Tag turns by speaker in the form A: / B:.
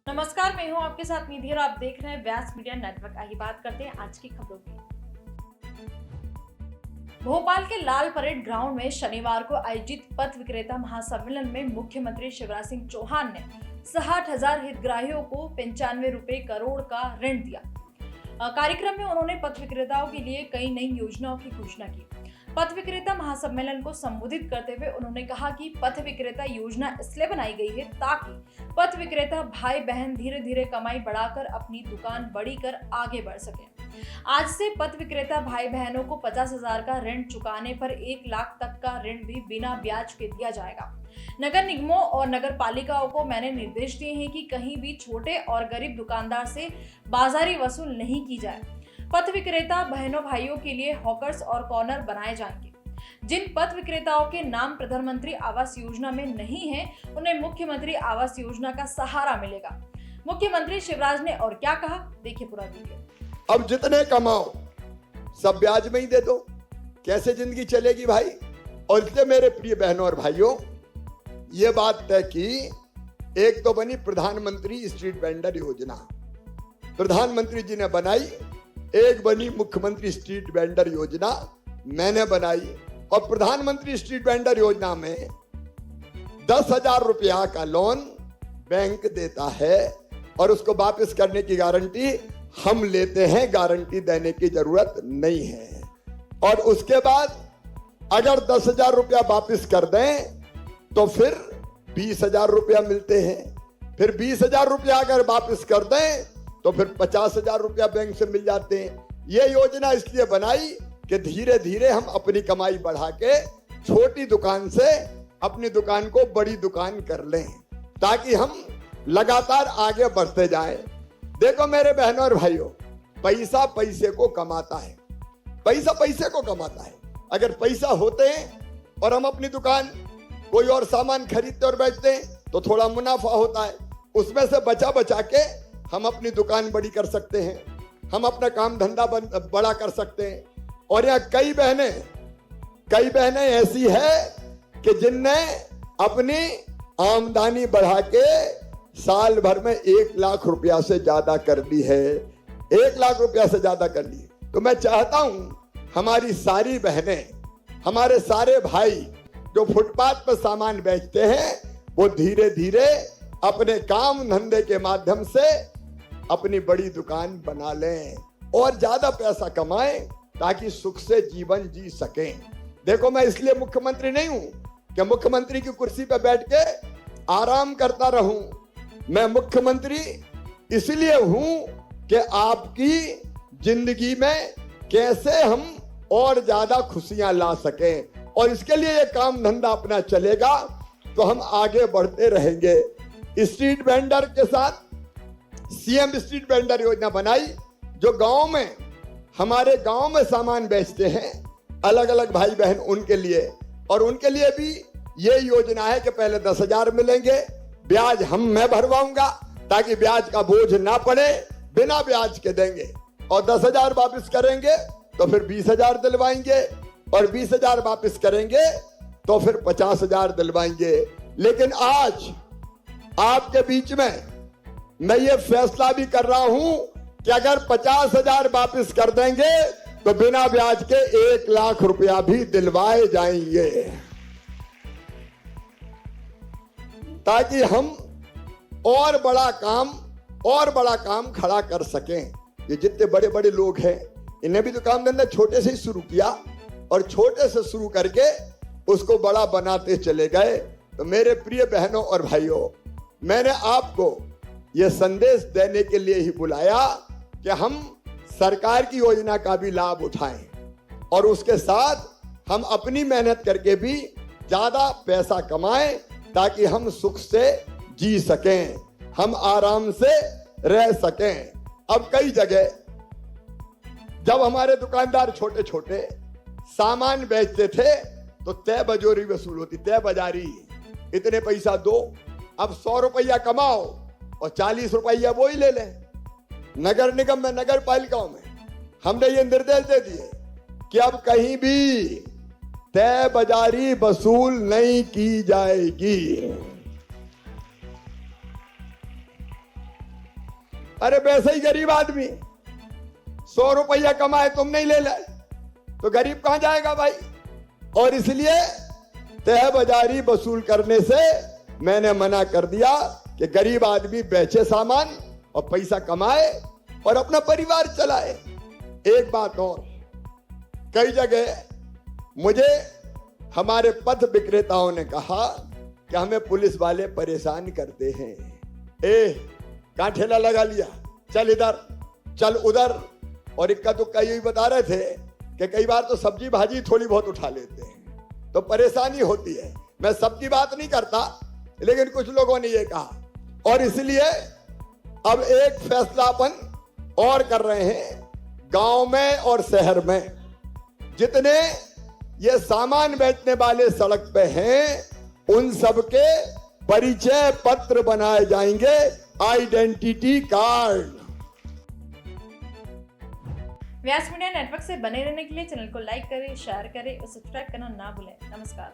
A: नमस्कार, मैं हूं आपके साथ निधि और आप देख रहे हैं व्यास मीडिया नेटवर्क। आइए बात करते हैं आज की खबरों की। भोपाल के लाल परेड ग्राउंड में शनिवार को आयोजित पथ विक्रेता महासम्मेलन में मुख्यमंत्री शिवराज सिंह चौहान ने 60,000 हितग्राहियों को 95 रुपए करोड़ का ऋण दिया। कार्यक्रम में उन्होंने पथ विक्रेताओं के लिए कई नई योजनाओं की घोषणा की। पथ विक्रेता महासम्मेलन को संबोधित करते हुए उन्होंने कहा कि पथ विक्रेता योजना इसलिए बनाई गई है ताकि पथ विक्रेता भाई बहन धीरे धीरे कमाई बढ़ाकर अपनी दुकान बड़ी कर आगे बढ़ सके। आज से पथ विक्रेता भाई बहनों को 50,000 का ऋण चुकाने पर 1 लाख तक का ऋण भी बिना ब्याज के दिया जाएगा। नगर निगमों और नगर पालिकाओं को मैंने निर्देश दिए हैं कि कहीं भी छोटे और गरीब दुकानदार से बाजारी वसूल नहीं की जाए। पथ विक्रेता बहनों भाइयों के लिए हॉकर्स और कॉर्नर बनाए जाएंगे। जिन पथ विक्रेताओं के नाम प्रधानमंत्री आवास योजना में नहीं है, उन्हें मुख्यमंत्री आवास योजना का सहारा मिलेगा। मुख्यमंत्री शिवराज ने और क्या कहा, देखिए पूरा वीडियो।
B: अब जितने कमाओ सब ब्याज में ही दे दो, कैसे जिंदगी चलेगी भाई। और इसलिए मेरे प्रिय बहनों और भाइयों, ये बात तय की, एक तो बनी प्रधानमंत्री स्ट्रीट वेंडर योजना, प्रधानमंत्री जी ने बनाई। एक बनी मुख्यमंत्री स्ट्रीट वेंडर योजना, मैंने बनाई। और प्रधानमंत्री स्ट्रीट वेंडर योजना में 10,000 रुपया का लोन बैंक देता है और उसको वापस करने की गारंटी हम लेते हैं, गारंटी देने की जरूरत नहीं है। और उसके बाद अगर 10,000 रुपया वापस कर दें तो फिर 20,000 रुपया मिलते हैं। फिर 20,000 रुपया अगर वापस कर दें तो फिर 50,000 रुपया बैंक से मिल जाते हैं। ये योजना इसलिए बनाई कि धीरे धीरे हम अपनी कमाई बढ़ा के छोटी दुकान से अपनी दुकान को बड़ी दुकान कर लें, ताकि हम लगातार आगे बढ़ते जाएं। देखो मेरे बहनों और भाइयों, पैसा पैसे को कमाता है, पैसा पैसे को कमाता है। अगर पैसा होते हैं और हम अपनी दुकान कोई और सामान खरीदते और बेचते हैं तो थोड़ा मुनाफा होता है, उसमें से बचा बचा के हम अपनी दुकान बड़ी कर सकते हैं, हम अपना काम धंधा बड़ा कर सकते हैं। और यहाँ कई बहनें ऐसी है कि जिनने अपनी आमदनी बढ़ा के साल भर में 1 लाख रुपया से ज्यादा कर ली है, 1 लाख रुपया से ज्यादा कर ली। तो मैं चाहता हूं हमारी सारी बहनें, हमारे सारे भाई जो फुटपाथ पर सामान बेचते हैं, वो धीरे धीरे अपने काम धंधे के माध्यम से अपनी बड़ी दुकान बना लें और ज्यादा पैसा कमाएं, ताकि सुख से जीवन जी सकें। देखो मैं इसलिए मुख्यमंत्री नहीं हूं कि मुख्यमंत्री की कुर्सी पर बैठ के आराम करता रहूं। मैं मुख्यमंत्री इसलिए हूं कि आपकी जिंदगी में कैसे हम और ज्यादा खुशियां ला सकें, और इसके लिए ये काम धंधा अपना चलेगा तो हम आगे बढ़ते रहेंगे। स्ट्रीट वेंडर के साथ सीएम स्ट्रीट वेंडर योजना बनाई, जो गांव में, हमारे गांव में सामान बेचते हैं अलग अलग भाई बहन, उनके लिए। और उनके लिए भी ये योजना है कि पहले 10,000 मिलेंगे, ब्याज मैं भरवाऊंगा ताकि ब्याज का बोझ ना पड़े, बिना ब्याज के देंगे। और 10,000 वापस करेंगे तो फिर 20,000 दिलवाएंगे, और 20,000 वापस करेंगे तो फिर 50,000 दिलवाएंगे। लेकिन आज आपके बीच में मैं ये फैसला भी कर रहा हूं कि अगर 50,000 वापस कर देंगे तो बिना ब्याज के 1 लाख रुपया भी दिलवाए जाएंगे, ताकि हम और बड़ा काम खड़ा कर सकें। ये जितने बड़े बड़े लोग हैं, इन्हें भी तो काम धंधा छोटे से ही शुरू किया और छोटे से शुरू करके उसको बड़ा बनाते चले गए। तो मेरे प्रिय बहनों और भाइयों, मैंने आपको ये संदेश देने के लिए ही बुलाया कि हम सरकार की योजना का भी लाभ उठाएं और उसके साथ हम अपनी मेहनत करके भी ज्यादा पैसा कमाएं, ताकि हम सुख से जी सकें, हम आराम से रह सकें। अब कई जगह जब हमारे दुकानदार छोटे छोटे सामान बेचते थे तो तय बजोरी वसूल होती, तय बाजारी, इतने पैसा दो। अब 100 रुपया कमाओ और 40 रुपया वो ही ले लें। नगर निगम में, नगर पालिकाओं में हमने ये निर्देश दे दिए कि अब कहीं भी तय बाजारी वसूल नहीं की जाएगी। अरे वैसे ही गरीब आदमी 100 रुपया कमाए तुम नहीं ले ले तो गरीब कहां जाएगा भाई। और इसलिए तय बाजारी वसूल करने से मैंने मना कर दिया कि गरीब आदमी बेचे सामान और पैसा कमाए और अपना परिवार चलाए। एक बात और, कई जगह मुझे हमारे पथ विक्रेताओं ने कहा कि हमें पुलिस वाले परेशान करते हैं। कहां ठेला लगा लिया, चल इधर चल उधर। और इक्का तो कई बता रहे थे कि कई बार तो सब्जी भाजी थोड़ी बहुत उठा लेते हैं तो परेशानी होती है। मैं सबकी बात नहीं करता, लेकिन कुछ लोगों ने ये कहा। और इसलिए अब एक फैसला अपन और कर रहे हैं, गांव में और शहर में जितने ये सामान बेचने वाले सड़क पे हैं उन सबके परिचय पत्र बनाए जाएंगे, आइडेंटिटी कार्ड।
A: व्यास मीडिया नेटवर्क से बने रहने के लिए चैनल को लाइक करें, शेयर करें और सब्सक्राइब करना ना भूलें। नमस्कार।